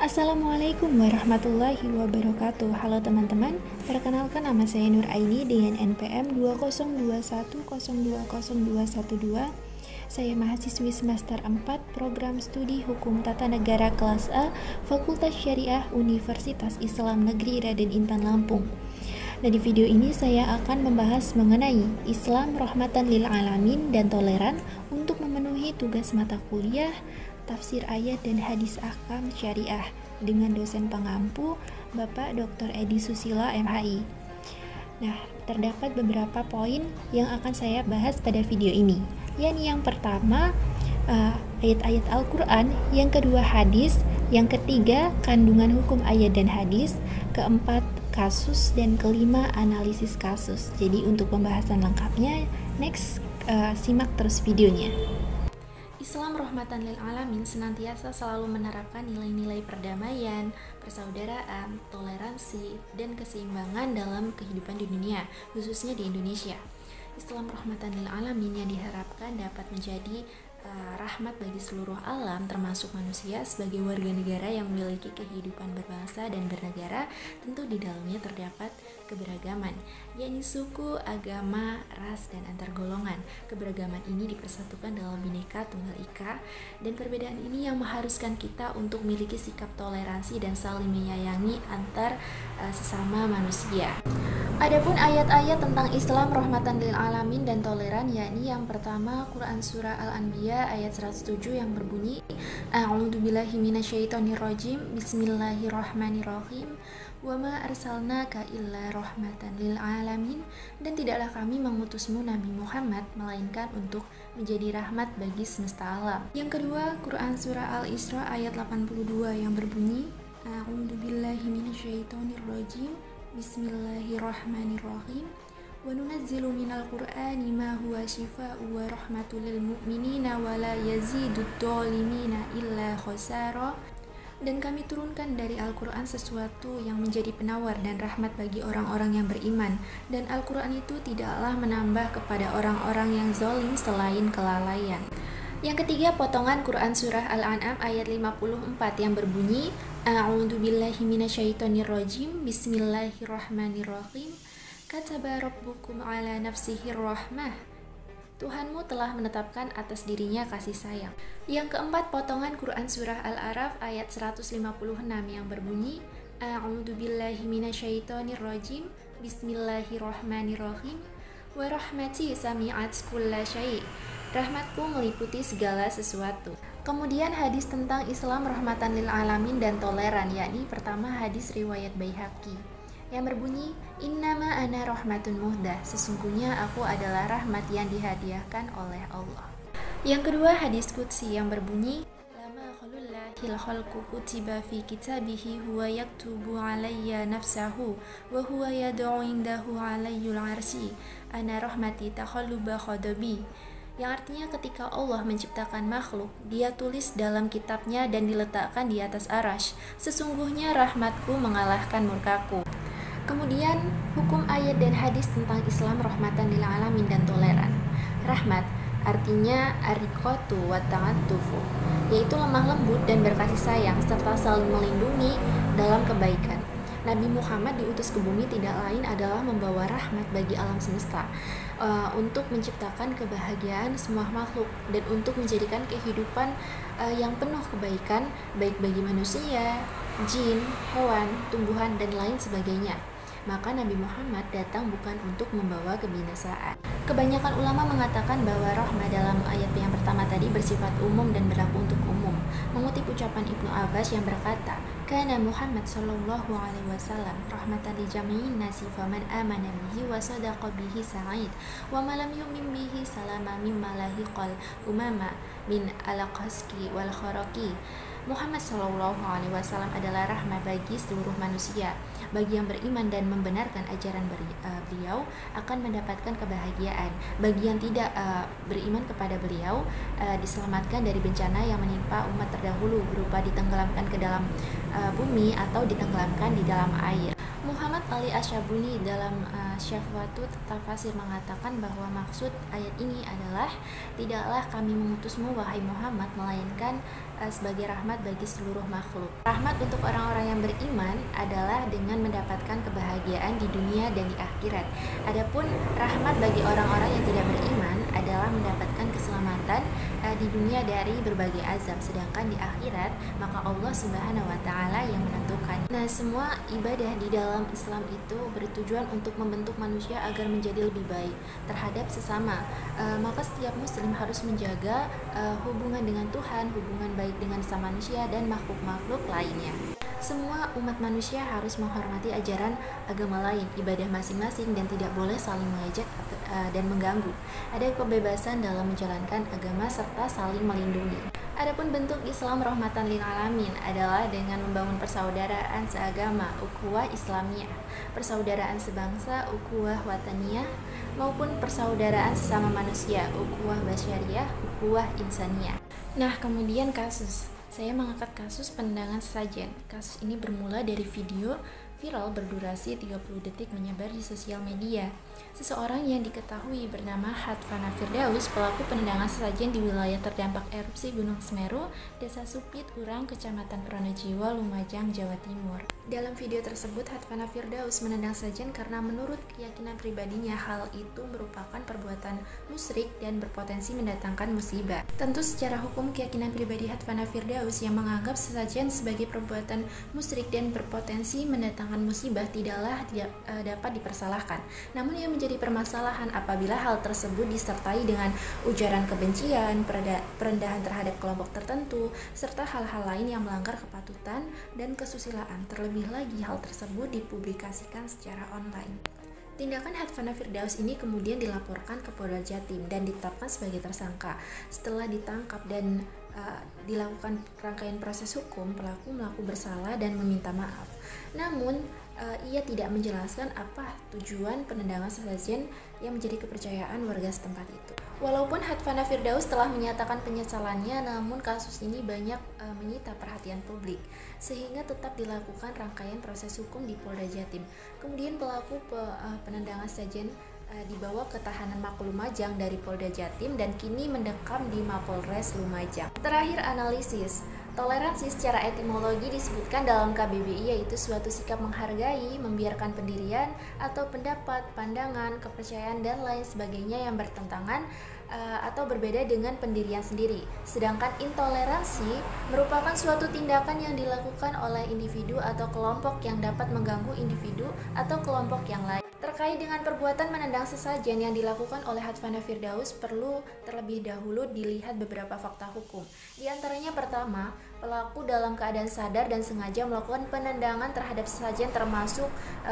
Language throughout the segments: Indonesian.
Assalamualaikum warahmatullahi wabarakatuh. Halo teman-teman, perkenalkan nama saya Nur Aini dengan NPM 20210202112. Saya mahasiswi semester 4 Program Studi Hukum Tata Negara kelas A, Fakultas Syariah Universitas Islam Negeri Raden Intan Lampung. Nah, di video ini saya akan membahas mengenai Islam rahmatan lil alamin dan toleran untuk memenuhi tugas mata kuliah tafsir ayat dan hadis ahkam syariah dengan dosen pengampu Bapak Dr. Edi Susila MHI. Nah, terdapat beberapa poin yang akan saya bahas pada video ini. Yang pertama, ayat-ayat Al-Quran, yang kedua hadis, yang ketiga kandungan hukum ayat dan hadis, keempat kasus, dan kelima analisis kasus. Jadi untuk pembahasan lengkapnya, simak terus videonya. Islam rahmatan lil alamin senantiasa selalu menerapkan nilai-nilai perdamaian, persaudaraan, toleransi, dan keseimbangan dalam kehidupan di dunia, khususnya di Indonesia. Islam rahmatan lil alamin yang diharapkan dapat menjadi rahmat bagi seluruh alam, termasuk manusia sebagai warga negara yang memiliki kehidupan berbangsa dan bernegara. Tentu di dalamnya terdapat keberagaman, yakni suku, agama, ras, dan antar golongan. Keberagaman ini dipersatukan dalam Bhinneka Tunggal Ika, dan perbedaan ini yang mengharuskan kita untuk memiliki sikap toleransi dan saling menyayangi antar sesama manusia. Adapun ayat-ayat tentang Islam rahmatan lil alamin dan toleran, yakni yang pertama Quran surah Al-Anbiya ayat 107 yang berbunyi A'udzubillahi minasyaitonirrajim, Bismillahirrahmanirrahim, wa ma arsalnaka illa rahmatan lil alamin, dan tidaklah kami mengutusmu Nabi Muhammad melainkan untuk menjadi rahmat bagi semesta alam. Yang kedua Quran surah Al-Isra ayat 82 yang berbunyi A'udzubillahi minasyaitonirrajim, Bismillahirrahmanirrahim, wa nunazzilu minal qur'ani ma huwa shifaa'u wa rahmatul lil mu'minina wa la yazidud dhalimina illa khasara. Dan kami turunkan dari Al-Quran sesuatu yang menjadi penawar dan rahmat bagi orang-orang yang beriman, dan Al-Quran itu tidaklah menambah kepada orang-orang yang zalim selain kelalaian. Yang ketiga potongan Quran surah Al-An'am ayat 54 yang berbunyi A'udzubillahi minasyaitonirrajim, Bismillahirrahmanirrahim, Kataba rabbukum ala nafsihir rahmah, Tuhanmu telah menetapkan atas dirinya kasih sayang. Yang keempat potongan Quran surah Al-A'raf ayat 156 yang berbunyi A'udzubillahi minasyaitonirrajim, Bismillahirrahmanirrahim, wa rahmati sami'at kulla syai', rahmatku meliputi segala sesuatu. Kemudian hadis tentang Islam rahmatan lil alamin dan toleran, yakni pertama hadis riwayat Baihaqi yang berbunyi Innama ana rahmatun muhdah, sesungguhnya aku adalah rahmat yang dihadiahkan oleh Allah. Yang kedua hadis qudsi yang berbunyi Lama khalullahil khalqu kutiba fi kitabihi huwa yaktubu alayya nafsahu wa huwa yad'u indahu alayyul arsi ana rahmati takhalluba khadabi, yang artinya ketika Allah menciptakan makhluk, Dia tulis dalam kitabnya dan diletakkan di atas arasy, sesungguhnya rahmatku mengalahkan murkaku. Kemudian hukum ayat dan hadis tentang Islam rahmatan lil alamin dan toleran. Rahmat artinya ariqatu wa ta'attufu, yaitu lemah lembut dan berkasih sayang serta saling melindungi dalam kebaikan. Nabi Muhammad diutus ke bumi tidak lain adalah membawa rahmat bagi alam semesta, untuk menciptakan kebahagiaan semua makhluk dan untuk menjadikan kehidupan yang penuh kebaikan baik bagi manusia, jin, hewan, tumbuhan, dan lain sebagainya. Maka Nabi Muhammad datang bukan untuk membawa kebinasaan. Kebanyakan ulama mengatakan bahwa rahmah dalam ayat yang pertama tadi bersifat umum dan berlaku untuk umum. Mengutip ucapan Ibnu Abbas yang berkata, Kana Muhammad sallallahu alaihi wasallam rahmatan li jami'in nasi faman amana bihi wa sadaqa bihi sa'id wa man lam yu'min bihi salama mimma lahiqal umama min al-qasqi wal kharaqi. Muhammad sallallahu alaihi wasallam adalah rahmat bagi seluruh manusia. Bagi yang beriman dan membenarkan ajaran beliau akan mendapatkan kebahagiaan. Bagi yang tidak beriman kepada beliau diselamatkan dari bencana yang menimpa umat terdahulu berupa ditenggelamkan ke dalam bumi atau ditenggelamkan di dalam air. Muhammad Ali Asyabuni dalam Syahwatu Tafasir mengatakan bahwa maksud ayat ini adalah tidaklah kami mengutusmu wahai Muhammad melainkan sebagai rahmat bagi seluruh makhluk. Rahmat untuk orang-orang yang beriman adalah dengan mendapatkan kebahagiaan di dunia dan di akhirat. Adapun rahmat bagi orang-orang yang tidak beriman adalah mendapatkan keselamatan di dunia dari berbagai azab, sedangkan di akhirat maka Allah Subhanahu wa taala yang menentukan. Nah, semua ibadah di dalam Islam itu bertujuan untuk membentuk manusia agar menjadi lebih baik terhadap sesama. Maka setiap muslim harus menjaga hubungan dengan Tuhan, hubungan baik dengan sesama manusia dan makhluk-makhluk lainnya. Semua umat manusia harus menghormati ajaran agama lain, ibadah masing-masing, dan tidak boleh saling mengejek dan mengganggu. Ada kebebasan dalam menjalankan agama serta saling melindungi. Adapun bentuk Islam rahmatan lil alamin adalah dengan membangun persaudaraan seagama, ukhuwah Islamiyah, persaudaraan sebangsa, ukhuwah wataniyah, maupun persaudaraan sesama manusia, ukhuwah basyariyah, ukhuwah insaniyah. Nah, kemudian kasus. Saya mengangkat kasus penendangan sesajen. Kasus ini bermula dari video viral berdurasi 30 detik menyebar di sosial media. Seseorang yang diketahui bernama Hatfana Firdaus, pelaku penendangan sesajen di wilayah terdampak erupsi Gunung Semeru, Desa Supit Urang, Kecamatan Pronojiwo, Lumajang, Jawa Timur. Dalam video tersebut, Hatfana Firdaus menendang sesajen karena menurut keyakinan pribadinya hal itu merupakan perbuatan musyrik dan berpotensi mendatangkan musibah. Tentu secara hukum keyakinan pribadi Hatfana Firdaus yang menganggap sesajen sebagai perbuatan musyrik dan berpotensi mendatangkan musibah tidaklah dapat dipersalahkan. Namun yang menjadi permasalahan apabila hal tersebut disertai dengan ujaran kebencian, perendahan terhadap kelompok tertentu, serta hal-hal lain yang melanggar kepatutan dan kesusilaan. Terlebih lagi hal tersebut dipublikasikan secara online. Tindakan Hatfana Firdaus ini kemudian dilaporkan ke Polda Jatim dan ditetapkan sebagai tersangka. Setelah ditangkap dan dilakukan rangkaian proses hukum, pelaku mengaku bersalah dan meminta maaf. Namun ia tidak menjelaskan apa tujuan penendangan sesajen yang menjadi kepercayaan warga setempat itu. Walaupun Hatfana Firdaus telah menyatakan penyesalannya, namun kasus ini banyak menyita perhatian publik, sehingga tetap dilakukan rangkaian proses hukum di Polda Jatim. Kemudian pelaku penendangan sesajen dibawa ke tahanan Mako Lumajang dari Polda Jatim dan kini mendekam di Mapolres Lumajang. Terakhir, analisis. Toleransi secara etimologi disebutkan dalam KBBI yaitu suatu sikap menghargai, membiarkan pendirian atau pendapat, pandangan, kepercayaan dan lain sebagainya yang bertentangan atau berbeda dengan pendirian sendiri. Sedangkan intoleransi merupakan suatu tindakan yang dilakukan oleh individu atau kelompok yang dapat mengganggu individu atau kelompok yang lain. Terkait dengan perbuatan menendang sesajen yang dilakukan oleh Hatfana Firdaus, perlu terlebih dahulu dilihat beberapa fakta hukum. Di antaranya pertama, pelaku dalam keadaan sadar dan sengaja melakukan penendangan terhadap sesajen termasuk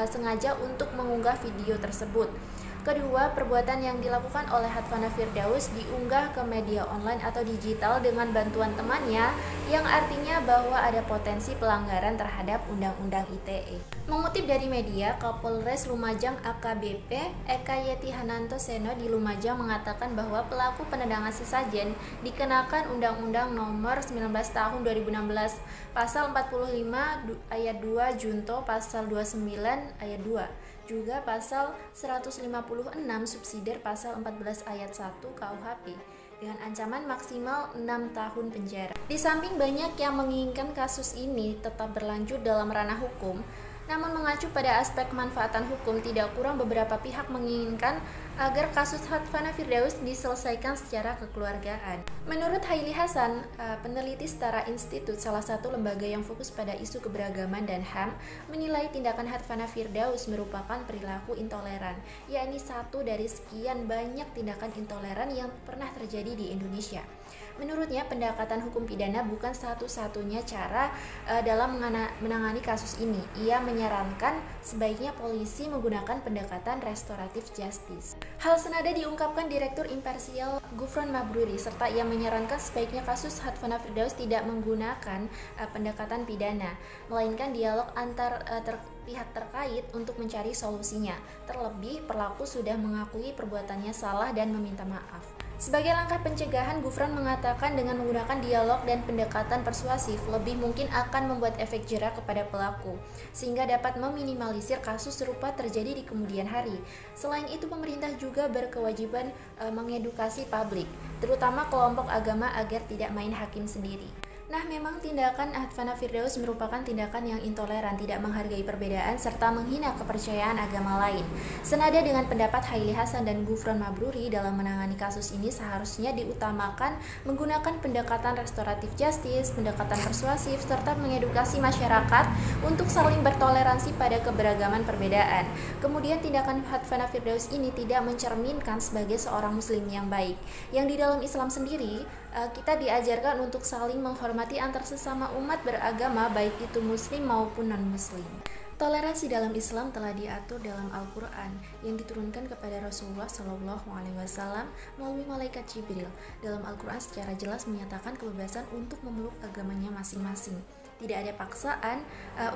sengaja untuk mengunggah video tersebut. Kedua, perbuatan yang dilakukan oleh Hatfana Firdaus diunggah ke media online atau digital dengan bantuan temannya, yang artinya bahwa ada potensi pelanggaran terhadap Undang-Undang ITE. Mengutip dari media, Kapolres Lumajang AKBP Eka Yeti Hananto Seno di Lumajang mengatakan bahwa pelaku penendangan sesajen dikenakan Undang-Undang Nomor 19 Tahun 2016 Pasal 45 Ayat 2 Junto Pasal 29 Ayat 2. Juga pasal 156 subsidiar pasal 14 ayat 1 KUHP dengan ancaman maksimal 6 tahun penjara. Di samping banyak yang menginginkan kasus ini tetap berlanjut dalam ranah hukum, namun mengacu pada aspek kemanfaatan hukum, tidak kurang beberapa pihak menginginkan agar kasus Hatfana Firdaus diselesaikan secara kekeluargaan. Menurut Haili Hasan, peneliti setara institut, salah satu lembaga yang fokus pada isu keberagaman dan HAM, menilai tindakan Hatfana Firdaus merupakan perilaku intoleran, yakni satu dari sekian banyak tindakan intoleran yang pernah terjadi di Indonesia. Menurutnya, pendekatan hukum pidana bukan satu-satunya cara dalam menangani kasus ini. Ia menyarankan sebaiknya polisi menggunakan pendekatan restoratif justice. Hal senada diungkapkan Direktur Imparsial Gufron Mabruri, serta ia menyarankan sebaiknya kasus Hatfana Firdaus tidak menggunakan pendekatan pidana, melainkan dialog antar pihak terkait untuk mencari solusinya. Terlebih, pelaku sudah mengakui perbuatannya salah dan meminta maaf. Sebagai langkah pencegahan, Gufron mengatakan dengan menggunakan dialog dan pendekatan persuasif lebih mungkin akan membuat efek jera kepada pelaku, sehingga dapat meminimalisir kasus serupa terjadi di kemudian hari. Selain itu, pemerintah juga berkewajiban mengedukasi publik, terutama kelompok agama agar tidak main hakim sendiri. Nah, memang tindakan Advana Firdaus merupakan tindakan yang intoleran, tidak menghargai perbedaan, serta menghina kepercayaan agama lain. Senada dengan pendapat Haili Hasan dan Gufron Mabruri dalam menangani kasus ini, seharusnya diutamakan menggunakan pendekatan restoratif justice, pendekatan persuasif, serta mengedukasi masyarakat untuk saling bertoleransi pada keberagaman perbedaan. Kemudian tindakan Advana Firdaus ini tidak mencerminkan sebagai seorang muslim yang baik. Yang di dalam Islam sendiri, kita diajarkan untuk saling menghormati antar sesama umat beragama, baik itu muslim maupun non-muslim. Toleransi dalam Islam telah diatur dalam Al-Quran yang diturunkan kepada Rasulullah SAW melalui malaikat Jibril. Dalam Al-Quran secara jelas menyatakan kebebasan untuk memeluk agamanya masing-masing. Tidak ada paksaan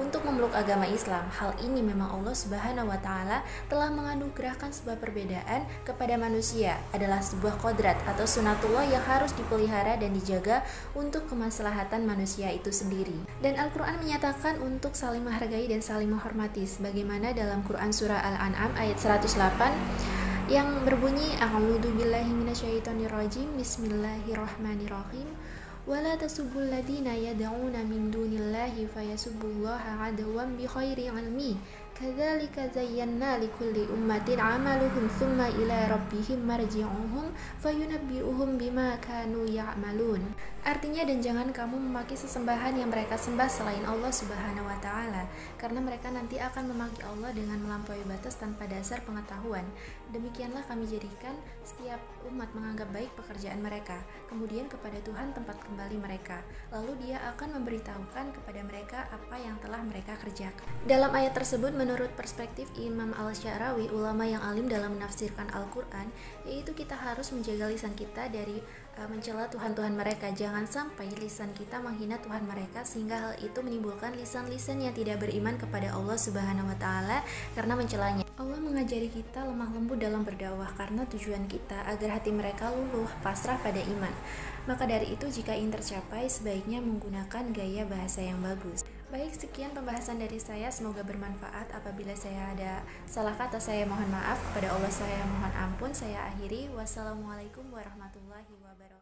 untuk memeluk agama Islam. Hal ini memang Allah Subhanahu wa Ta'ala telah menganugerahkan sebuah perbedaan kepada manusia, adalah sebuah kodrat atau sunatullah yang harus dipelihara dan dijaga untuk kemaslahatan manusia itu sendiri. Dan Al-Quran menyatakan untuk saling menghargai dan saling menghormati, sebagaimana dalam Quran surah Al-An'am ayat 108 yang berbunyi A'udzu billahi minasyaitonir rajim, Bismillahirrahmanirrahim. ولا تسبوا الذين يدعون من دون الله فيسبوا الله عدوا بغير علم كذلك زينا لكل أمة عملهم ثم إلى ربهم مرجعهم فينبئهم بما كانوا يعملون. Artinya, dan jangan kamu memaki sesembahan yang mereka sembah selain Allah Subhanahu wa Ta'ala, karena mereka nanti akan memaki Allah dengan melampaui batas tanpa dasar pengetahuan. Demikianlah kami jadikan setiap umat menganggap baik pekerjaan mereka, kemudian kepada Tuhan tempat kembali mereka, lalu Dia akan memberitahukan kepada mereka apa yang telah mereka kerjakan. Dalam ayat tersebut, menurut perspektif Imam Al-Syarawi, ulama yang alim dalam menafsirkan Al-Quran, yaitu kita harus menjaga lisan kita dari mencela Tuhan-Tuhan mereka. Jangan sampai lisan kita menghina Tuhan mereka, sehingga hal itu menimbulkan lisan-lisan yang tidak beriman kepada Allah Subhanahu wa Ta'ala karena mencelanya. Allah mengajari kita lemah lembut dalam berdakwah karena tujuan kita agar hati mereka luluh pasrah pada iman. Maka dari itu, jika ingin tercapai, sebaiknya menggunakan gaya bahasa yang bagus. Baik, sekian pembahasan dari saya, semoga bermanfaat. Apabila saya ada salah kata, saya mohon maaf. Kepada Allah saya mohon ampun. Saya akhiri. Wassalamualaikum warahmatullahi wabarakatuh.